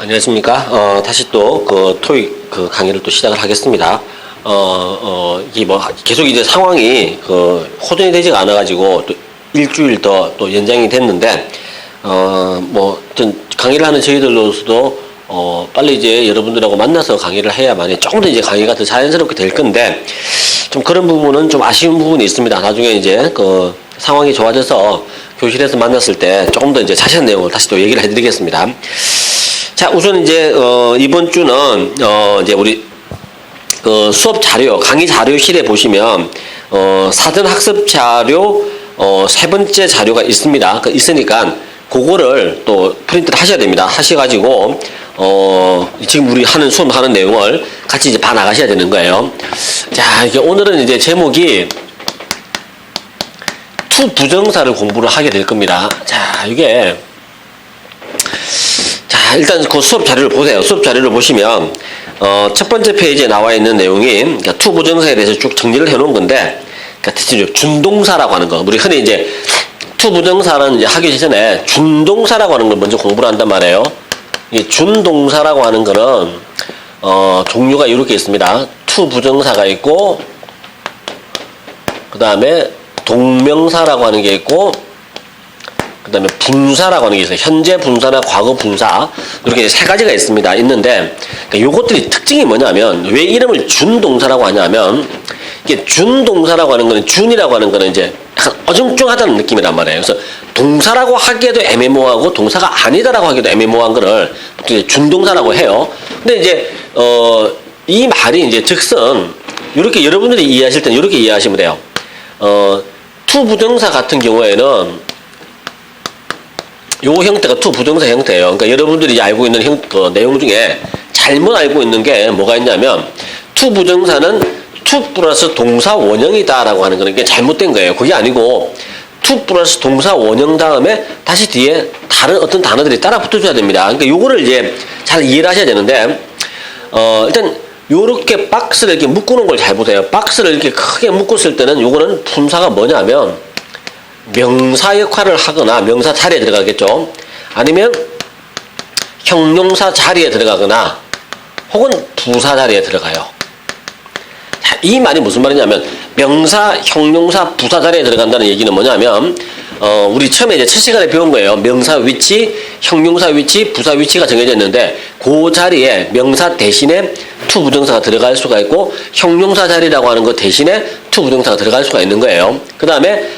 안녕하십니까. 다시 또 그 토익 그 강의를 또 시작을 하겠습니다. 이게 뭐 계속 이제 상황이 호전이 되지가 않아가지고 또 일주일 더 또 연장이 됐는데, 뭐 어떤 강의를 하는 저희들로서도 빨리 이제 여러분들하고 만나서 강의를 해야만이 조금 더 이제 강의가 더 자연스럽게 될 건데, 좀 그런 부분은 좀 아쉬운 부분이 있습니다. 나중에 이제 그 상황이 좋아져서 교실에서 만났을 때 조금 더 이제 자세한 내용을 다시 또 얘기를 해드리겠습니다. 자, 우선 이제 이번 주는 이제 우리 그 수업 자료, 강의 자료실에 보시면 사전 학습 자료 세 번째 자료가 있습니다. 있으니까 그거를 또 프린트를 하셔야 됩니다. 하셔가지고 지금 우리 수업하는 내용을 같이 이제 봐 나가셔야 되는 거예요. 자, 이게 오늘은 이제 제목이 투 부정사를 공부를 하게 될 겁니다. 자, 이게 일단 그 수업 자료를 보세요. 수업 자료를 보시면 첫 번째 페이지에 나와 있는 내용이 그러니까 투 부정사에 대해서 쭉 정리를 해 놓은 건데, 그러니까 준동사라고 하는 거. 우리 흔히 이제 투 부정사는 이제 하기 전에 준동사라고 하는 걸 먼저 공부를 한단 말이에요. 이 준동사라고 하는 거는 종류가 이렇게 있습니다. 투 부정사가 있고, 그 다음에 동명사라고 하는 게 있고, 그 다음에 분사라고 하는 게 있어요. 현재 분사나 과거 분사, 이렇게 세 가지가 있는데, 그러니까 요것들이 특징이 뭐냐면, 왜 이름을 준동사라고 하냐면, 이게 준동사라고 하는 거는, 준이라고 하는 거는 이제 약간 어중중하다는 느낌이란 말이에요. 그래서 동사라고 하기에도 애매모호하고 동사가 아니다라고 하기에도 애매모호한 거를 보통 이제 준동사라고 해요. 근데 이제 이 말이 이제 즉슨 이렇게 여러분들이 이해하실 때는 이렇게 이해하시면 돼요. 투 부정사 같은 경우에는 요 형태가 투 부정사 형태예요. 그러니까 여러분들이 알고 있는 내용 중에 잘못 알고 있는 게 뭐가 있냐면, 투 부정사는 투 플러스 동사 원형이다라고 하는 거는 게 잘못된 거예요. 그게 아니고 투 플러스 동사 원형 다음에 다시 뒤에 다른 어떤 단어들이 따라 붙어줘야 됩니다. 그러니까 요거를 이제 잘 이해를 하셔야 되는데, 일단 요렇게 박스를 이렇게 묶어놓은 걸 잘 보세요. 박스를 이렇게 크게 묶었을 때는 요거는 품사가 뭐냐면 명사 역할을 하거나 명사 자리에 들어가겠죠. 아니면 형용사 자리에 들어가거나 혹은 부사 자리에 들어가요. 자, 이 말이 무슨 말이냐면 명사, 형용사, 부사 자리에 들어간다는 얘기는 뭐냐면 우리 처음에 이제 첫 시간에 배운 거예요. 명사 위치, 형용사 위치, 부사 위치가 정해져 있는데 그 자리에 명사 대신에 투 부정사가 들어갈 수가 있고, 형용사 자리라고 하는 것 대신에 투 부정사가 들어갈 수가 있는 거예요. 그 다음에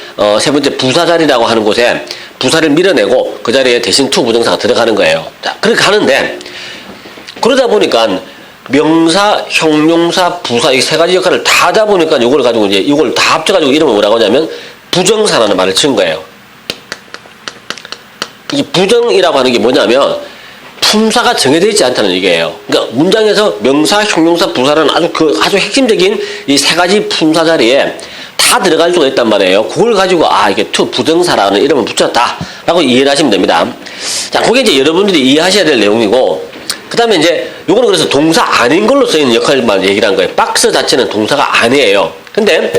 세 번째 부사 자리라고 하는 곳에 부사를 밀어내고 그 자리에 대신 투 부정사가 들어가는 거예요. 자, 그렇게 가는데, 그러다 보니까 명사, 형용사, 부사 이 세 가지 역할을 다 하다 보니까 이걸 가지고 이제 이걸 다 합쳐가지고 이름을 뭐라고 하냐면 부정사라는 말을 치는 거예요. 이 부정이라고 하는 게 뭐냐면 품사가 정해져 있지 않다는 얘기예요. 그러니까 문장에서 명사, 형용사, 부사라는 아주 핵심적인 이 세 가지 품사 자리에 다 들어갈 수가 있단 말이에요. 그걸 가지고 이게 투 부정사라는 이름을 붙였다라고 이해를 하시면 됩니다. 자, 그게 이제 여러분들이 이해하셔야 될 내용이고, 그 다음에 이제 요거는 그래서 동사 아닌 걸로 쓰이는 역할만 얘기를 한 거예요. 박스 자체는 동사가 아니에요. 근데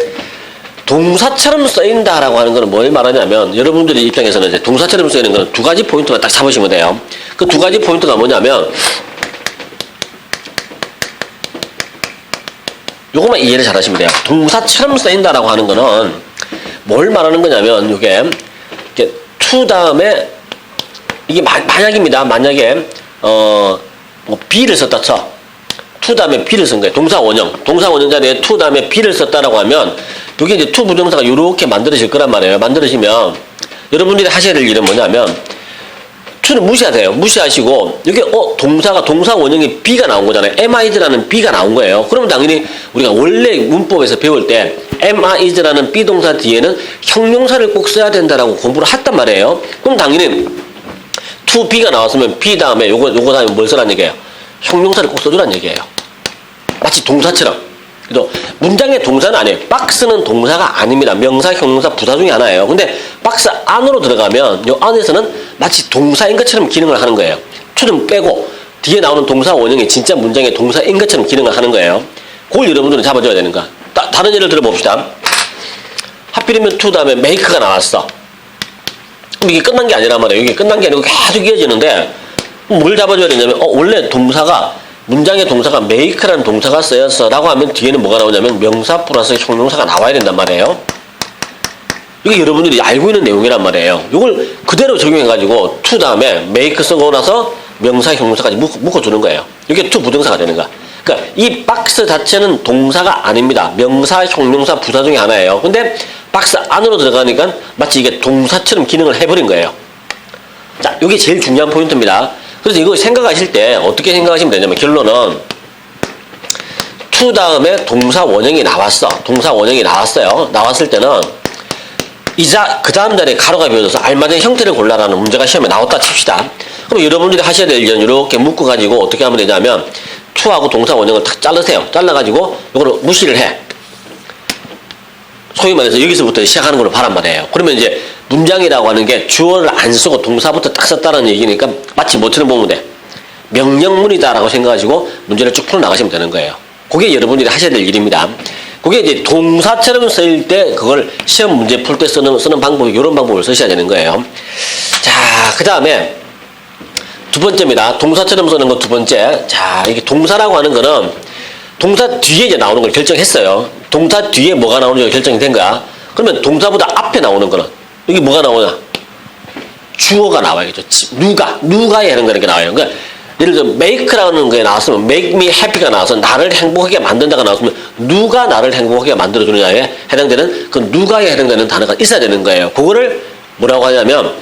동사처럼 쓰인다라고 하는 거는 뭘 말하냐면, 여러분들의 입장에서는 이제 동사처럼 쓰이는 거는 두 가지 포인트만 딱 잡으시면 돼요. 그 두 가지 포인트가 뭐냐면, 요것만 이해를 잘 하시면 돼요. 동사처럼 쓰인다라고 하는 거는 뭘 말하는 거냐면, 이게 to 다음에 이게 만약입니다. 만약에 뭐 be를 썼다 쳐. to 다음에 be를 쓴 거예요. 동사 원형 자리에 to 다음에 be를 썼다라고 하면 여기 이제 to 부정사가 이렇게 만들어질 거란 말이에요. 만들어지면 여러분들이 하셔야 될 일은 뭐냐면, to는 무시하세요. 무시하시고 여기 동사 원형이 be가 나온 거잖아요. am is라는 be가 나온 거예요. 그러면 당연히 우리가 원래 문법에서 배울 때 am is라는 be동사 뒤에는 형용사를 꼭 써야 된다라고 공부를 했단 말이에요. 그럼 당연히 to be가 나왔으면 be 다음에 요거 다음에 뭘 쓰란 얘기예요? 형용사를 꼭 써주란 얘기예요. 마치 동사처럼. 그래서 문장의 동사는 아니에요. 박스는 동사가 아닙니다. 명사, 형용사, 부사 중에 하나예요. 근데 박스 안으로 들어가면 이 안에서는 마치 동사인 것처럼 기능을 하는 거예요. to는 빼고 뒤에 나오는 동사 원형이 진짜 문장의 동사인 것처럼 기능을 하는 거예요. 그걸 여러분들은 잡아줘야 되는 거야. 다른 예를 들어봅시다. 하필이면 to 다음에 make가 나왔어. 그럼 이게 끝난 게 아니란 말이에요. 이게 끝난 게 아니고 계속 이어지는데, 뭘 잡아줘야 되냐면, 원래 문장의 동사가 make라는 동사가 쓰였어. 라고 하면 뒤에는 뭐가 나오냐면 명사 플러스 형용사가 나와야 된단 말이에요. 이게 여러분들이 알고 있는 내용이란 말이에요. 이걸 그대로 적용해가지고 to 다음에 make 쓰고 나서 명사, 형용사까지 묶어주는 거예요. 이게 to 부정사가 되는 거야. 그러니까 이 박스 자체는 동사가 아닙니다. 명사, 형용사, 부사 중에 하나예요. 근데 박스 안으로 들어가니까 마치 이게 동사처럼 기능을 해버린 거예요. 자, 이게 제일 중요한 포인트입니다. 그래서 이거 생각하실 때 어떻게 생각하시면 되냐면 결론은 to 다음에 동사 원형이 나왔어. 동사 원형이 나왔어요. 나왔을 때는 그 다음 자리에 가로가 비어져서 알맞은 형태를 골라라는 문제가 시험에 나왔다 칩시다. 그럼 여러분들이 하셔야 될 일은 이렇게 묶어가지고 어떻게 하면 되냐면 to하고 동사 원형을 탁 자르세요. 잘라가지고 이거를 무시를 해. 소위 말해서 여기서부터 시작하는 걸로 바란 말이에요. 그러면 이제 문장이라고 하는 게 주어를 안 쓰고 동사부터 딱 썼다는 얘기니까 마치 뭐처럼 보면 돼. 명령문이다라고 생각하시고 문제를 쭉 풀어나가시면 되는 거예요. 그게 여러분들이 하셔야 될 일입니다. 그게 이제 동사처럼 쓰일 때 그걸 시험 문제 풀 때 쓰는 방법이 이런 방법을 쓰셔야 되는 거예요. 자, 그 다음에 두 번째입니다. 동사처럼 쓰는 거 두 번째. 자, 이게 동사라고 하는 거는 동사 뒤에 이제 나오는 걸 결정했어요. 동사 뒤에 뭐가 나오는지가 결정이 된 거야. 그러면 동사보다 앞에 나오는 거는 여기 뭐가 나오냐? 주어가 나와야겠죠. 누가에 하는 거는 게 나와요. 그러니까 예를 들어 make라는 게 나왔으면 make me happy가 나와서 나를 행복하게 만든다가 나왔으면 누가 나를 행복하게 만들어주느냐에 해당되는 그 누가에 해당되는 단어가 있어야 되는 거예요. 그거를 뭐라고 하냐면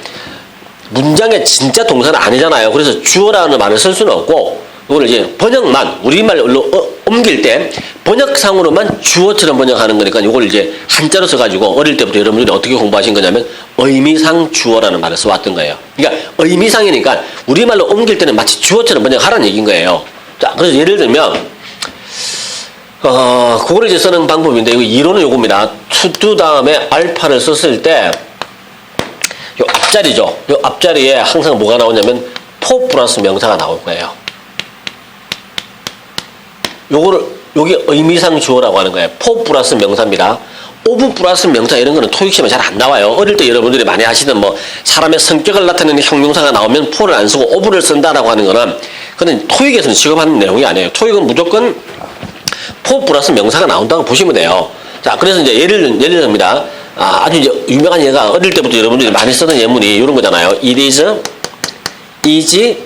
문장의 진짜 동사는 아니잖아요. 그래서 주어라는 말을 쓸 수는 없고 이걸 이제 번역만 우리말로 옮길 때 번역상으로만 주어처럼 번역하는 거니까 이걸 이제 한자로 써가지고 어릴 때부터 여러분들이 어떻게 공부하신 거냐면 의미상 주어라는 말을 써왔던 거예요. 그러니까 의미상이니까 우리말로 옮길 때는 마치 주어처럼 번역하라는 얘기인 거예요. 자, 그래서 예를 들면 그거를 이제 쓰는 방법인데 이거 이론은 요겁니다. to 다음에 알파를 썼을 때 요 앞자리죠. 요 앞자리에 항상 뭐가 나오냐면 for 플러스 명사가 나올 거예요. 요게 의미상 주어라고 하는 거예요. for 플러스 명사입니다. of 플러스 명사 이런 거는 토익 시험에 잘 안 나와요. 어릴 때 여러분들이 많이 하시던 뭐 사람의 성격을 나타내는 형용사가 나오면 for를 안 쓰고 of를 쓴다라고 하는 거는 그건 토익에서는 취급하는 내용이 아니에요. 토익은 무조건 for 플러스 명사가 나온다고 보시면 돼요. 자, 그래서 이제 예를 듭니다. 아주 이제 유명한 예가 어릴 때부터 여러분들이 많이 쓰던 예문이 이런 거잖아요. It is easy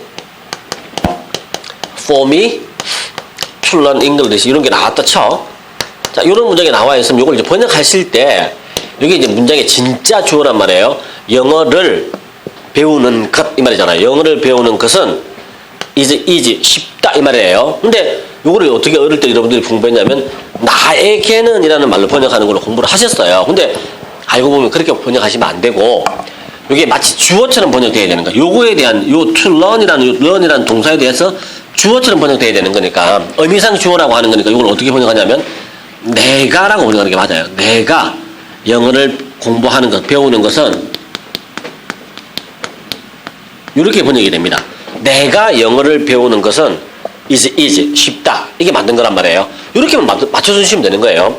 for me to learn English 이런 게 나왔다 쳐. 자, 이런 문장이 나와 있으면 이걸 이제 번역하실 때 이게 이제 문장의 진짜 주어란 말이에요. 영어를 배우는 것 이 말이잖아요. 영어를 배우는 것은 is easy 쉽다 이 말이에요. 근데 이거를 어떻게 어릴 때 여러분들이 공부했냐면 나에게는 이라는 말로 번역하는 걸로 공부를 하셨어요. 근데 알고 보면 그렇게 번역하시면 안 되고 이게 마치 주어처럼 번역돼야 되는 거야. 요거에 대한 요 to learn이라는 동사에 대해서 주어처럼 번역돼야 되는 거니까 의미상 주어라고 하는 거니까 이걸 어떻게 번역하냐면 내가라고 번역하는 게 맞아요. 내가 영어를 공부하는 것, 배우는 것은 이렇게 번역이 됩니다. 내가 영어를 배우는 것은 is easy, 쉽다. 이게 맞는 거란 말이에요. 이렇게만 맞춰주시면 되는 거예요.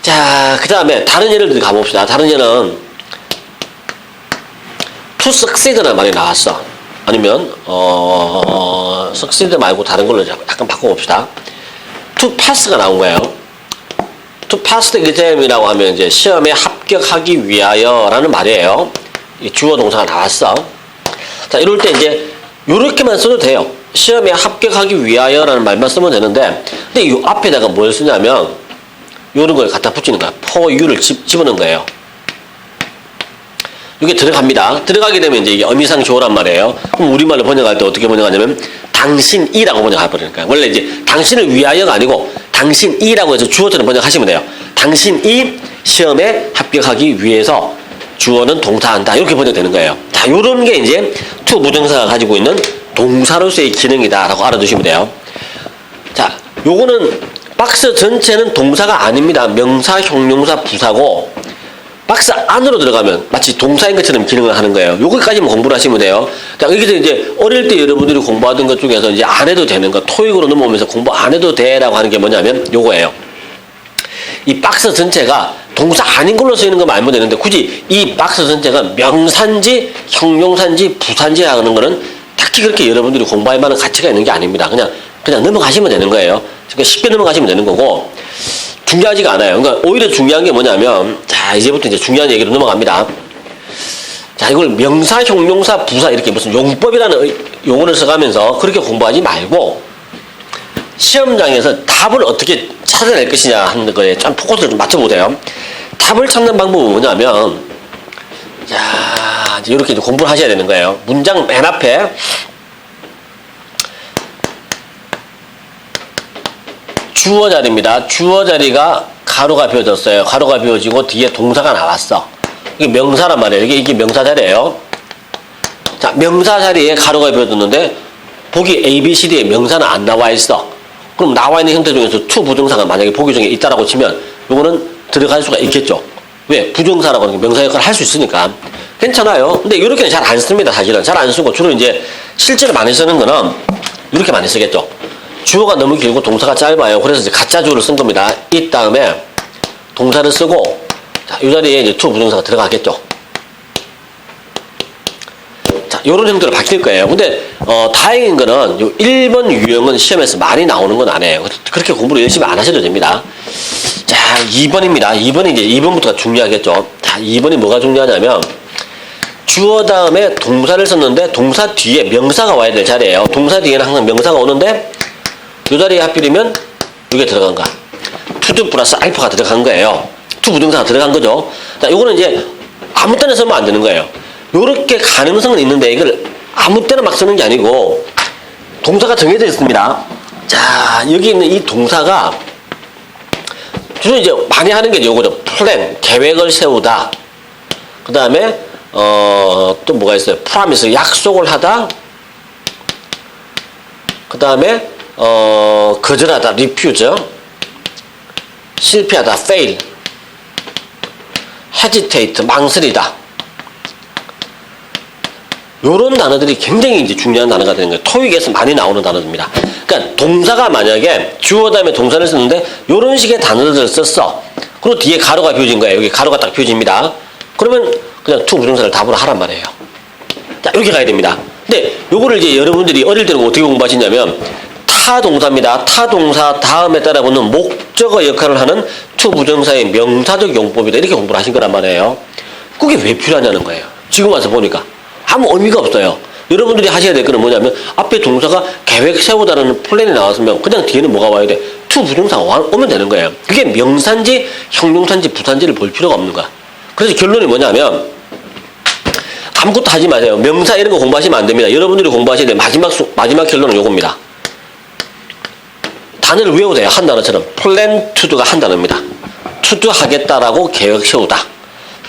자, 그 다음에 다른 예를 가봅시다. 다른 예는 to succeed라는 말이 나왔어. 아니면 succeed 말고 다른 걸로 약간 바꿔봅시다. to pass가 나온 거예요. to pass the exam이라고 하면 이제 시험에 합격하기 위하여라는 말이에요. 주어 동사가 나왔어. 자, 이럴 때 이제 요렇게만 써도 돼요. 시험에 합격하기 위하여라는 말만 쓰면 되는데 근데 이 앞에다가 뭘 쓰냐면 요런 걸 갖다 붙이는 거야. for you를 집어넣은 거예요. 이게 들어갑니다. 들어가게 되면 이제 이게 의미상 주어란 말이에요. 그럼 우리말로 번역할 때 어떻게 번역하냐면 당신이라고 번역해버리는 거예요. 원래 이제 당신을 위하여가 아니고 당신이라고 해서 주어처럼 번역하시면 돼요. 당신이 시험에 합격하기 위해서 주어는 동사한다. 이렇게 번역되는 거예요. 자, 요런 게 이제 to 부정사가 가지고 있는 동사로서의 기능이다라고 알아두시면 돼요. 자, 요거는 박스 전체는 동사가 아닙니다. 명사, 형용사, 부사고 박스 안으로 들어가면 마치 동사인 것처럼 기능을 하는 거예요. 요거까지만 공부를 하시면 돼요. 자, 여기서 이제 어릴 때 여러분들이 공부하던 것 중에서 이제 안 해도 되는 거, 토익으로 넘어오면서 공부 안 해도 돼라고 하는 게 뭐냐면 요거예요. 이 박스 전체가 동사 아닌 걸로 쓰이는 거 알면 되는데 굳이 이 박스 전체가 명사인지 형용사인지 부사인지 하는 거는 딱히 그렇게 여러분들이 공부할 만한 가치가 있는 게 아닙니다. 그냥 넘어가시면 되는 거예요. 그러니까 쉽게 넘어가시면 되는 거고, 중요하지가 않아요. 그러니까 오히려 중요한 게 뭐냐면, 자, 이제부터 이제 중요한 얘기로 넘어갑니다. 자, 이걸 명사, 형용사, 부사 이렇게 무슨 용법이라는 용어를 써가면서 그렇게 공부하지 말고, 시험장에서 답을 어떻게 찾아낼 것이냐 하는 거에 좀 포커스를 좀 맞춰보세요. 답을 찾는 방법은 뭐냐면, 자, 이제 이렇게 공부를 하셔야 되는 거예요. 문장 맨 앞에 주어 자리입니다. 주어 자리가 가로가 비워졌어요. 가로가 비워지고 뒤에 동사가 나왔어. 이게 명사란 말이에요. 이게 명사 자리예요. 자, 명사 자리에 가로가 비워졌는데 보기 A, B, C, D에 명사는 안 나와 있어. 그럼 나와 있는 형태 중에서 to 부정사가 만약에 보기 중에 있다라고 치면 요거는 들어갈 수가 있겠죠. 왜? 부정사라고 하는 게 명사 역할을 할 수 있으니까. 괜찮아요. 근데 이렇게는 잘 안 씁니다. 사실은 잘 안 쓰고 주로 이제 실제로 많이 쓰는 거는 이렇게 많이 쓰겠죠. 주어가 너무 길고 동사가 짧아요. 그래서 이제 가짜 주어를 쓴 겁니다. 이 다음에 동사를 쓰고, 자, 이 자리에 이제 to 부정사가 들어가겠죠. 자, 요런 형태로 바뀔 거예요. 근데, 다행인 거는 요 1번 유형은 시험에서 많이 나오는 건 아니에요. 그렇게 공부를 열심히 안 하셔도 됩니다. 자, 2번입니다. 2번이 이제 2번부터가 중요하겠죠. 자, 2번이 뭐가 중요하냐면, 주어 다음에 동사를 썼는데 동사 뒤에 명사가 와야 될 자리예요. 동사 뒤에는 항상 명사가 오는데 이 자리에 하필이면 이게 들어간 거야. to 플러스 알파가 들어간 거예요. to 부정사가 들어간 거죠. 자, 요거는 이제 아무 때나 쓰면 안 되는 거예요. 요렇게 가능성은 있는데 이걸 아무 때나 막 쓰는 게 아니고 동사가 정해져 있습니다. 자, 여기 있는 이 동사가 주로 이제 많이 하는 게 요거죠. 플랜, 계획을 세우다. 그 다음에 또 뭐가 있어요? promise, 약속을 하다. 그 다음에 거절하다, refuse. 실패하다, fail. hesitate, 망설이다. 요런 단어들이 굉장히 이제 중요한 단어가 되는 거예요. 토익에서 많이 나오는 단어입니다. 그러니까 동사가 만약에 주어 다음에 동사를 쓰는데 요런 식의 단어들을 썼어. 그리고 뒤에 가로가 비워진 거예요. 여기 가로가 딱 비워집니다. 그러면 그냥 to 부정사를 답으로 하란 말이에요. 자, 이렇게 가야 됩니다. 근데 요거를 이제 여러분들이 어릴 때는 어떻게 공부하시냐면 타동사입니다. 타동사 다음에 따라붙는 목적어 역할을 하는 to 부정사의 명사적 용법이다. 이렇게 공부를 하신 거란 말이에요. 그게 왜 필요하냐는 거예요. 지금 와서 보니까 아무 의미가 없어요. 여러분들이 하셔야 될 거는 뭐냐면 앞에 동사가 계획 세우다라는 플랜이 나왔으면 그냥 뒤에는 뭐가 와야 돼? to 부정사가 오면 되는 거예요. 그게 명사인지 형용사인지 부사인지를 볼 필요가 없는 거야. 그래서 결론이 뭐냐면 아무것도 하지 마세요. 명사 이런 거 공부하시면 안 됩니다. 여러분들이 공부하셔야 될 마지막 결론은 요겁니다. 단어를 외우세요. 한 단어처럼. plan to do가 한 단어입니다. to do 하겠다라고 계획 세우다.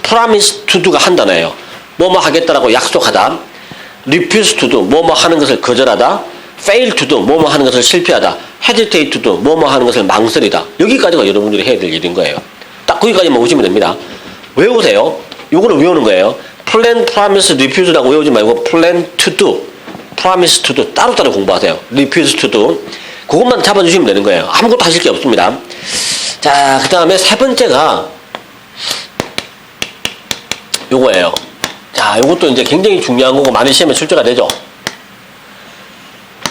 promise to do가 한 단어예요. 뭐뭐 하겠다라고 약속하다. refuse to do, 뭐뭐 하는 것을 거절하다. fail to do, 뭐뭐 하는 것을 실패하다. hesitate to do, 뭐뭐 하는 것을 망설이다. 여기까지가 여러분들이 해야 될 일인 거예요. 딱 거기까지만 오시면 됩니다. 외우세요. 요거를 외우는 거예요. plan, promise, refuse라고 외우지 말고 plan to do, promise to do 따로따로 공부하세요. refuse to do. 그것만 잡아주시면 되는 거예요. 아무것도 하실 게 없습니다. 자, 그 다음에 세 번째가 요거예요. 자, 요것도 이제 굉장히 중요한 거고 많이 시험에 출제가 되죠.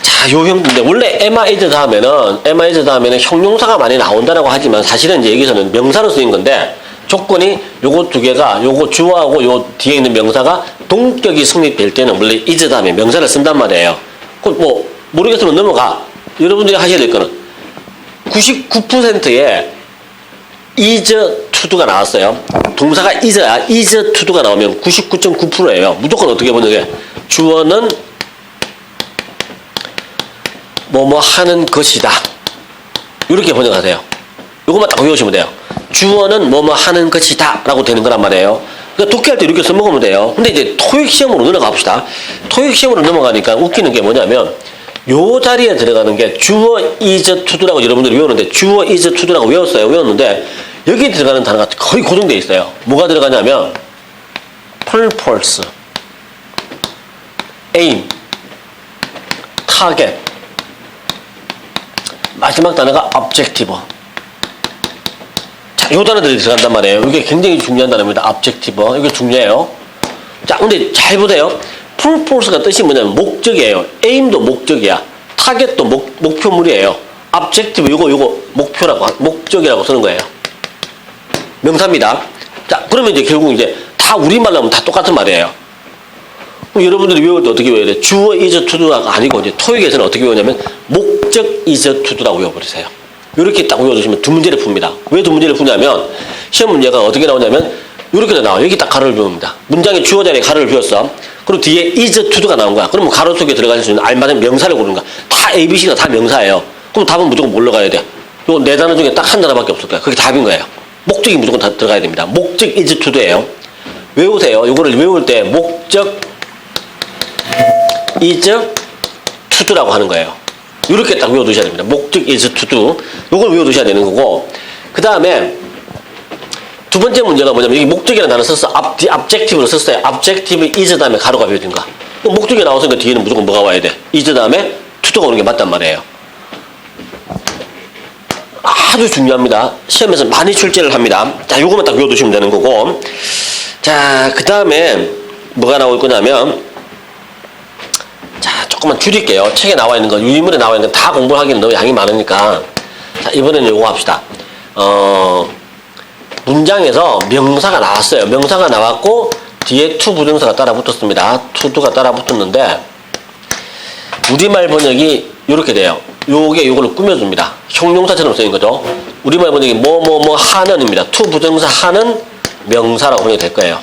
자, 요 형인데 원래 am/is 다음에는 형용사가 많이 나온다라고 하지만 사실은 이제 여기서는 명사로 쓰인 건데 조건이 요거 두 개가 요거 주어하고 요 뒤에 있는 명사가 동격이 성립될 때는 원래 is 다음에 명사를 쓴단 말이에요. 그 뭐 모르겠으면 넘어가. 여러분들이 하셔야 될 거는 99%의 is to do가 나왔어요. 동사가 is to do가 나오면 99.9%예요. 무조건 어떻게 번역해? 주어는 뭐뭐 하는 것이다. 이렇게 번역하세요. 이것만 딱 외우시면 돼요. 주어는 뭐뭐 하는 것이다 라고 되는 거란 말이에요. 그러니까 독해할 때 이렇게 써먹으면 돼요. 근데 이제 토익 시험으로 넘어가 봅시다. 토익 시험으로 넘어가니까 웃기는 게 뭐냐면 요 자리에 들어가는 게 주어 is to do라고 여러분들이 외우는데 주어 is to do라고 외웠는데 여기 들어가는 단어가 거의 고정되어 있어요. 뭐가 들어가냐면 purpose, aim, target, 마지막 단어가 objective. 자, 요 단어들이 들어간단 말이에요. 이게 굉장히 중요한 단어입니다. objective. 이게 중요해요. 자, 근데 잘 보세요. purpose가 뜻이 뭐냐면 목적이에요. aim도 목적이야. 타겟도 목표물이에요. objective 요거 목적이라고 쓰는 거예요. 명사입니다. 자, 그러면 이제 결국 이제 다 우리말로 하면 다 똑같은 말이에요. 그럼 여러분들이 외울 때 어떻게 외워야 돼? 주어 is to do가 아니고 이제 토익에서는 어떻게 외우냐면 목적 is to do라고 외워버리세요. 이렇게 딱 외워두시면 두 문제를 풉니다. 왜 두 문제를 푸냐면 시험 문제가 어떻게 나오냐면 이렇게 나와. 여기 딱 가로를 비웁니다. 문장의 주어 자리에 가로를 비웠어. 그리고 뒤에 is to do가 나온 거야. 그러면 가로 속에 들어갈 수 있는 알맞은 명사를 고르는 거야. 다 ABC가 다 명사예요. 그럼 답은 무조건 뭘로 가야 돼? 요 네 단어 중에 딱 한 단어밖에 없을 거야. 그게 답인 거예요. 목적이 무조건 다 들어가야 됩니다. 목적 is to do예요. 외우세요. 이거를 외울 때 목적 is to do라고 하는 거예요. 이렇게 딱 외워두셔야 됩니다. 목적 is to do. 이걸 외워두셔야 되는 거고, 그 다음에 두 번째 문제가 뭐냐면 여기 목적이라는 단어 썼어. objective로 썼어요. objective is 다음에 가로가 비어진 거. 목적이 나왔으니까 뒤에는 무조건 뭐가 와야 돼? is 다음에 to do가 오는 게 맞단 말이에요. 아주 중요합니다. 시험에서 많이 출제를 합니다. 자, 요거만 딱 외워두시면 되는 거고. 자, 그 다음에 뭐가 나올 거냐면, 자, 조금만 줄일게요. 책에 나와 있는 거, 유인물에 나와 있는 거 다 공부하기는 너무 양이 많으니까. 자, 이번에는 요거 합시다. 문장에서 명사가 나왔어요. 명사가 나왔고, 뒤에 to 부정사가 따라 붙었습니다. to do가 따라 붙었는데, 우리말 번역이 요렇게 돼요. 요걸로 꾸며줍니다. 형용사처럼 쓰인 거죠. 우리말 번역이 하는입니다. to 부정사 하는 명사라고 번역이 될 거예요.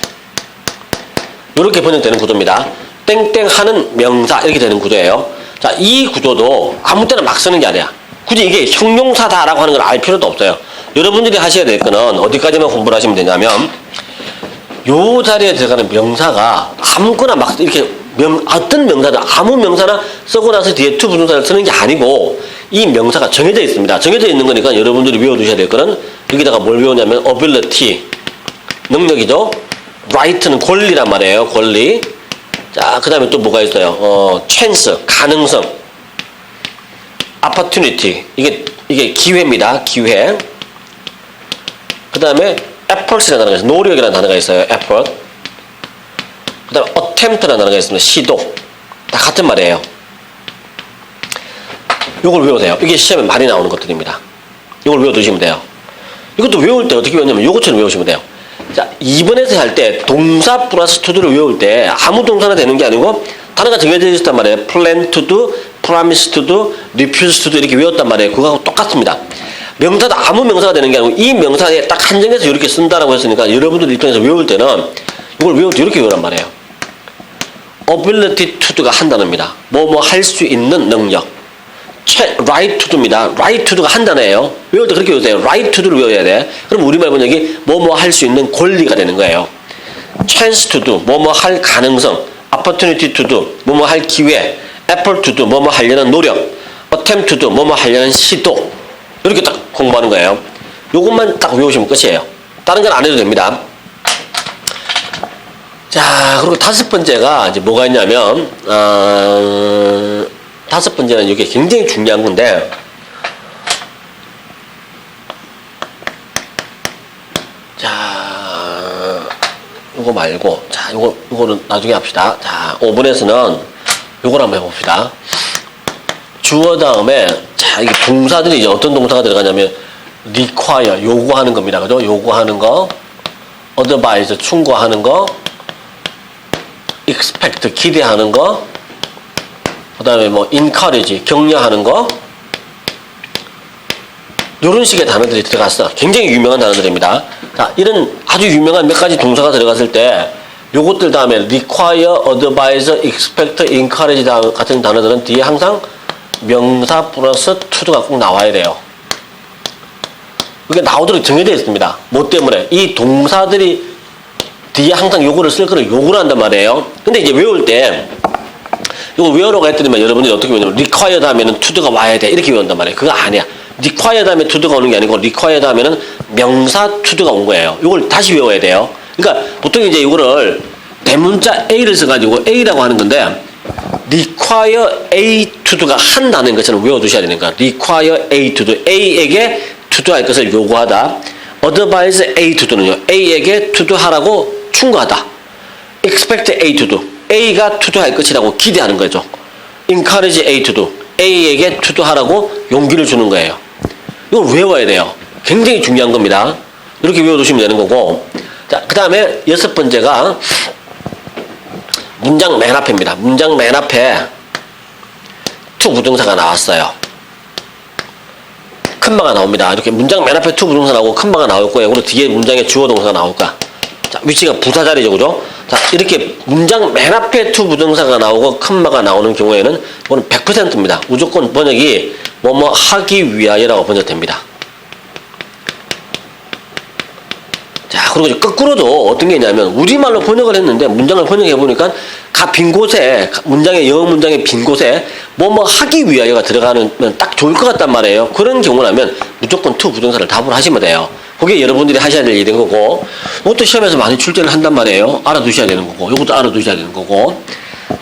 요렇게 번역되는 구조입니다. 땡땡 하는 명사 이렇게 되는 구조예요. 자, 이 구조도 아무 때나 막 쓰는 게 아니야. 굳이 이게 형용사다라고 하는 걸 알 필요도 없어요. 여러분들이 하셔야 될 거는 어디까지만 공부를 하시면 되냐면 요 자리에 들어가는 명사가 아무거나 막 이렇게 어떤 명사든 아무 명사나 쓰고 나서 뒤에 to 부정사를 쓰는 게 아니고 이 명사가 정해져 있습니다. 정해져 있는 거니까 여러분들이 외워두셔야 될 거는 여기다가 뭘 외우냐면 ability 능력이죠. right는 권리란 말이에요. 권리. 자, 그 다음에 또 뭐가 있어요? chance 가능성, opportunity 이게 기회입니다. 기회. 그 다음에 effort이라는 단어가 있어요. 노력이라는 단어가 있어요. effort. 그 다음에 attempt라는 단어가 있습니다. 시도. 다 같은 말이에요. 이걸 외우세요. 이게 시험에 많이 나오는 것들입니다. 이걸 외워두시면 돼요. 이것도 외울 때 어떻게 외우냐면 이것처럼 외우시면 돼요. 자, 2번에서 할 때 동사 플러스 to do를 외울 때 아무 동사나 되는 게 아니고 단어가 정해져 있었단 말이에요. plan to do, promise to do, refuse to do 이렇게 외웠단 말이에요. 그거하고 똑같습니다. 명사도 아무 명사가 되는 게 아니고 이 명사에 딱 한정해서 이렇게 쓴다라고 했으니까 여러분들 입장에서 외울 때는 이걸 외울 때 이렇게 외우란 말이에요. ability to do가 한 단어입니다. 할 수 있는 능력. right to do입니다. right to do가 한 단어예요. 외울 때 그렇게 외우세요. right to do를 외워야 돼. 그럼 우리말 번역이 할 수 있는 권리가 되는 거예요. chance to do, 할 가능성. opportunity to do, 할 기회. effort to do, 하려는 노력. attempt to do, 하려는 시도. 이렇게 딱 공부하는 거예요. 요것만 딱 외우시면 끝이에요. 다른 건 안 해도 됩니다. 자, 그리고 다섯 번째가 이제 뭐가 있냐면, 다섯 번째는 이게 굉장히 중요한 건데, 자, 이거 말고, 자, 이거는 나중에 합시다. 자, 5번에서는 이걸 한번 해봅시다. 주어 다음에, 자, 이게 동사들이 이제 어떤 동사가 들어가냐면, require, 요구하는 겁니다. 그죠? 요구하는 거, advise, 충고하는 거, expect, 기대하는 거, 그 다음에 encourage, 격려하는 거, 요런 식의 단어들이 들어갔어. 굉장히 유명한 단어들입니다. 자, 이런 아주 유명한 몇 가지 동사가 들어갔을 때, 요것들 다음에 require, advise, expect, encourage 같은 단어들은 뒤에 항상 명사 플러스 to가 꼭 나와야 돼요. 그게 나오도록 정해져 있습니다. 뭐 때문에? 이 동사들이 뒤에 항상 요거를 쓸 거를 요구를 한단 말이에요. 근데 이제 외울 때, 이거 외우라고 했더니만 여러분들이 어떻게 외우냐면, require 다음에는 to가 와야 돼. 이렇게 외운단 말이에요. 그거 아니야. require 다음에 to가 오는 게 아니고, require 다음에는 명사 to가 온 거예요. 이걸 다시 외워야 돼요. 그러니까 보통 이제 이거를 대문자 A를 써가지고 A라고 하는 건데, require A to do가 한 단어인 것처럼 외워두셔야 되는 거야. require A to do. A에게 to do 할 것을 요구하다. advise A to do는요. A에게 to do 하라고 충고하다. expect A to do. A가 투도할 것이라고 기대하는 거죠. encourage A to do. A에게 투도하라고 용기를 주는 거예요. 이걸 외워야 돼요. 굉장히 중요한 겁니다. 이렇게 외워두시면 되는 거고. 자, 그 다음에 6번째가 문장 맨 앞입니다. 문장 맨 앞에 to 부동사가 나왔어요. 컴마가 나옵니다. 이렇게 문장 맨 앞에 to 부동사 나오고 컴마가 나올 거예요. 그리고 뒤에 문장에 주어 동사가 나올 거야. 자, 위치가 부사 자리죠, 그죠? 자, 이렇게 문장 맨 앞에 to 부동사가 나오고 컴마가 나오는 경우에는 이거는 100%입니다. 무조건 번역이 뭐뭐 하기 위하여라고 번역됩니다. 자, 그리고 이제 거꾸로도 어떤 게 있냐면 우리말로 번역을 했는데 문장을 번역해 보니까 빈 곳에 문장의 영어 문장의 빈 곳에 뭐뭐 하기 위하여가 들어가면 딱 좋을 것 같단 말이에요. 그런 경우라면 무조건 to 부동사를 답을 하시면 돼요. 그게 여러분들이 하셔야 될 일인 거고, 이것도 시험에서 많이 출제를 한단 말이에요. 알아두셔야 되는 거고, 이것도 알아두셔야 되는 거고.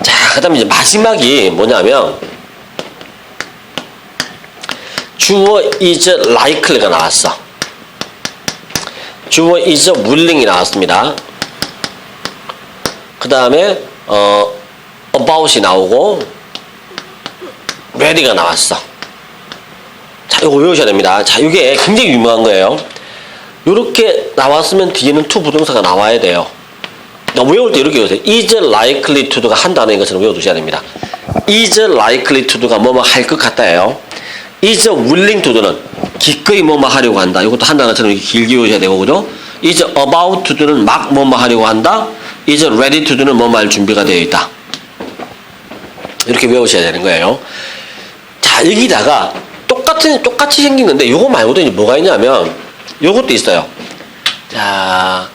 자, 그다음에 이제 마지막이 뭐냐면 주어 is likely가 나왔어. 주어 is willing이 나왔습니다. 그 다음에 about이 나오고 ready가 나왔어. 자, 이거 외우셔야 됩니다. 자, 이게 굉장히 유명한 거예요. 이렇게 나왔으면 뒤에는 to 부동사가 나와야 돼요. 외울 때 이렇게 외우세요. is likely to가 한 단어인 것처럼 외워두셔야 됩니다. is likely to가 뭐뭐 할 것 같다예요. is willing to는 기꺼이 뭐뭐 하려고 한다. 이것도 한 단어처럼 길게 외우셔야 되고, 그죠? is about to는 막 뭐뭐 하려고 한다. is ready to는 뭐뭐 할 준비가 되어 있다. 이렇게 외우셔야 되는 거예요. 자, 여기다가 똑같이 생긴 건데 요거 말고도 이제 뭐가 있냐면 요것도 있어요. 자,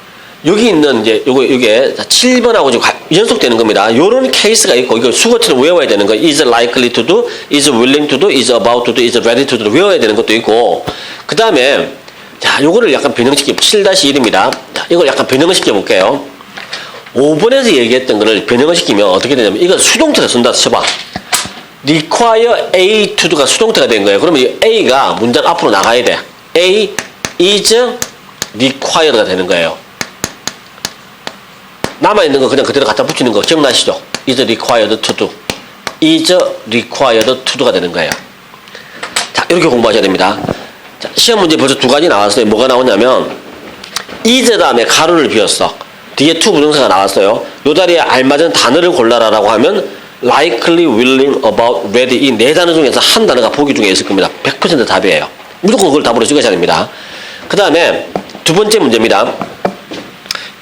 여기 있는 이제 요게 7번하고 지금 연속되는 겁니다. 요런 케이스가 있고 이거 수거처럼 외워야 되는 거. is likely to do, is willing to do, is about to do, is ready to do 외워야 되는 것도 있고, 그 다음에 자, 요거를 약간 변형시켜 7-1입니다. 자, 이걸 약간 변형을 시켜 볼게요. 5번에서 얘기했던 거를 변형을 시키면 어떻게 되냐면 이걸 수동태를 쓴다 쳐봐. require A to do가 수동태가 된 거예요. 그러면 이 A가 문장 앞으로 나가야 돼. A is required가 되는 거예요. 남아있는 거 그냥 그대로 갖다 붙이는 거 기억나시죠? is required to do. is required to do가 되는 거예요. 자, 이렇게 공부하셔야 됩니다. 자, 시험 문제 벌써 2가지 나왔어요. 뭐가 나오냐면 is 다음에 가로를 비웠어. 뒤에 to 부동사가 나왔어요. 요 자리에 알맞은 단어를 골라라라고 하면 likely, willing, about, ready 이 4단어 중에서 한 단어가 보기 중에 있을 겁니다. 100% 답이에요. 무조건 그걸 답으로 찍으셔야 됩니다. 그 다음에 2번째 문제입니다.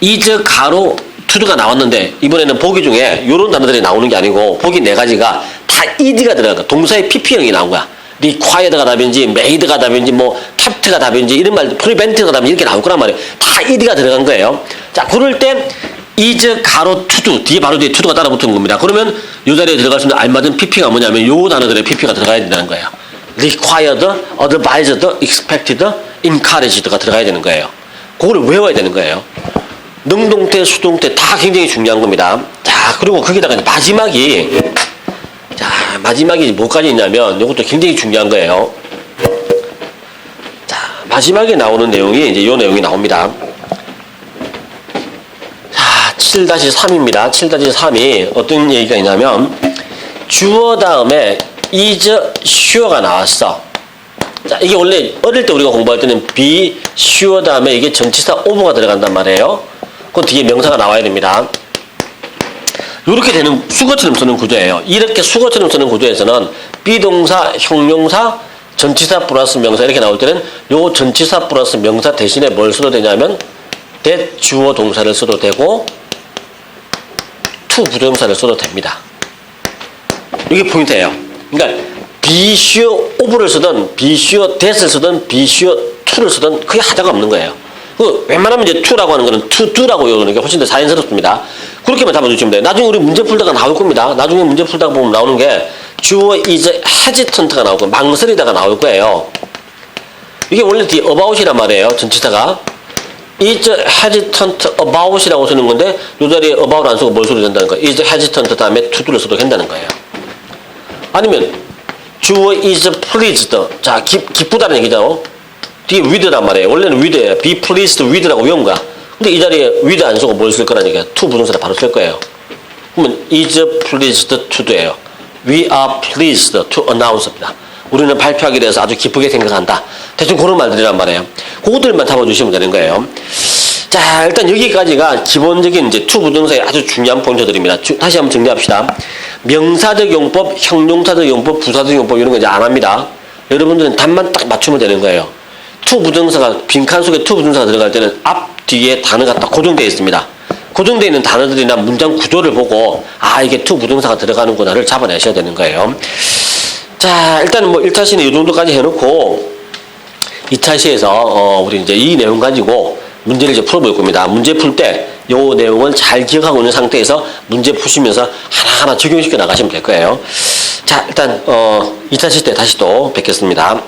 is 가로 to가 나왔는데 이번에는 보기 중에 이런 단어들이 나오는 게 아니고 보기 4가지가 다 ed가 들어가. 동사의 pp형이 나온 거야. required가 답인지 made가 답인지 뭐 kept가 답인지 이런 말 prevent가 답인지 이렇게 나올 거란 말이에요. 다 ed가 들어간 거예요. 자, 그럴 때 is 가로 to do 뒤에 바로 뒤에 to가 따라 붙은 겁니다. 그러면 이 자리에 들어갈 수 있는 알맞은 pp가 뭐냐면 요 단어들의 pp가 들어가야 된다는 거예요. required, advised, expected, encouraged가 들어가야 되는 거예요. 그거를 외워야 되는 거예요. 능동태, 수동태 다 굉장히 중요한 겁니다. 자, 그리고 거기다가 마지막이 뭐까지 있냐면 이것도 굉장히 중요한 거예요. 자, 마지막에 나오는 내용이 이제 이 내용이 나옵니다. 자, 7-3입니다. 7-3이 어떤 얘기가 있냐면 주어 다음에 is sure가 나왔어. 자, 이게 원래 어릴 때 우리가 공부할 때는 be sure 다음에 이게 전치사 over가 들어간단 말이에요. 그 뒤에 명사가 나와야 됩니다. 이렇게 되는 수거처럼 쓰는 구조예요. 이렇게 수거처럼 쓰는 구조에서는 비동사, 형용사, 전치사 플러스 명사 이렇게 나올 때는 요 전치사 플러스 명사 대신에 뭘 써도 되냐면 that 주어 동사를 써도 되고 to 부정사를 써도 됩니다. 이게 포인트예요. 그러니까 be sure of를 쓰든 be sure that을 쓰든 be sure to를 쓰든 그게 하자가 없는 거예요. 웬만하면 이제 to라고 하는 거는 to do라고 외우는 게 훨씬 더 자연스럽습니다. 그렇게만 잡아주시면 돼요. 나중에 우리 문제 풀다가 나올 겁니다. 나중에 문제 풀다가 보면 나오는 게 주어 is hesitant가 나올 거예요. 망설이다가 나올 거예요. 이게 원래 뒤에 about이란 말이에요. 전치사가 is hesitant about이라고 쓰는 건데 이 자리에 about 안 쓰고 뭘 써도 된다는 거예요. is hesitant 다음에 to do를 써도 된다는 거예요. 아니면 주어 is pleased. 자, 기쁘다는 얘기죠. 뒤에 with란 말이에요. 원래는 with예요. be pleased with라고 외운 거야. 근데 이 자리에 with 안 쓰고 뭘 쓸 거라는 얘기야. to 부동사를 바로 쓸 거예요. 그러면 is pleased to도예요. We are pleased to announce입니다. 우리는 발표하기에 대해서 아주 기쁘게 생각한다. 대충 그런 말들이란 말이에요. 그것들만 잡아주시면 되는 거예요. 자, 일단 여기까지가 기본적인 이제 to 부정사의 아주 중요한 포인트들입니다. 다시 한번 정리합시다. 명사적 용법, 형용사적 용법, 부사적 용법 이런 거 이제 안 합니다. 여러분들은 답만 딱 맞추면 되는 거예요. to 부정사가 빈칸 속에 to 부정사가 들어갈 때는 앞 뒤에 단어가 딱 고정되어 있습니다. 고정되어 있는 단어들이나 문장 구조를 보고 아 이게 to 부정사가 들어가는구나를 잡아내셔야 되는 거예요. 자, 일단은 뭐 1차 시는 이 정도까지 해놓고 2차 시에서 우리 이제 이 내용 가지고 문제를 이제 풀어볼 겁니다. 문제 풀 때 이 내용을 잘 기억하고 있는 상태에서 문제 푸시면서 하나하나 적용시켜 나가시면 될 거예요. 자, 일단 2차 시 때 다시 또 뵙겠습니다.